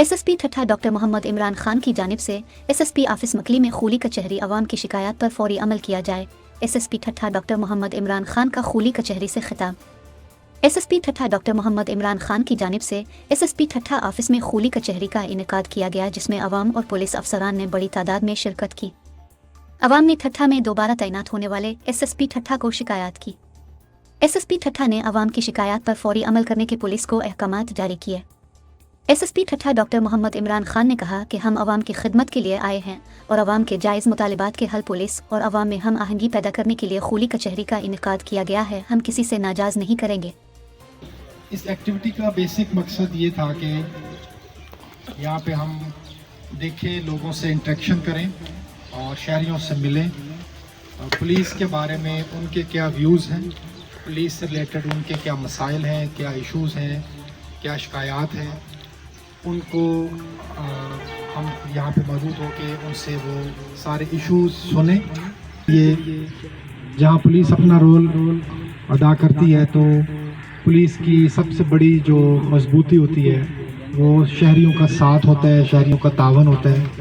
SSP ठट्ठा doctor Mohammad Imran Khan की जानिब से एसएसपी ऑफिस मकली में खूली कचहरी अवाम की शिकायत पर फौरी अमल किया जाए। एसएसपी ठट्ठा डॉक्टर मोहम्मद इमरान खान का खूली कचहरी से खिताब। एसएसपी ठट्ठा डॉक्टर मोहम्मद इमरान खान की जानिब से एसएसपी ठट्ठा ऑफिस में खूली कचहरी का इनेकाद किया गया, जिसमें अवाम और पुलिस अफसरान ने बड़ी तादाद में शिरकत की। अवाम ने ठट्ठा में दोबारा तैनात होने वाले एसएसपी ठट्ठा को शिकायत की। एसएसपी ठट्ठा ने अवाम की शिकायत पर फौरी अमल करने के पुलिस को अहकामात जारी किए। एसएसपी ठट्ठा डॉक्टर मोहम्मद इमरान खान ने कहा कि हम अवाम की खिदमत के लिए आए हैं और अवाम के जायज़ मुतालिबात के हल पुलिस और अवाम में हम आहंगी पैदा करने के लिए खूली कचहरी का इनेकाद किया गया है। हम किसी से नाजाज नहीं करेंगे। इस एक्टिविटी का बेसिक मकसद ये था कि यहाँ पे हम देखें, लोगों से इंटरेक्शन करें और शहरियों से मिलें, पुलिस के बारे में उनके क्या व्यूज़ हैं, पुलिस से रिलेटेड उनके क्या मसाइल हैं, क्या इश्यूज़ हैं, क्या शिकायत हैं, उनको हम यहाँ पे मौजूद हो के उनसे वो सारे इश्यूज़ सुने। ये जहाँ पुलिस अपना रोल अदा करती है तो पुलिस की सबसे बड़ी जो मजबूती होती है वो शहरियों का साथ होता है, शहरियों का तावन होता है।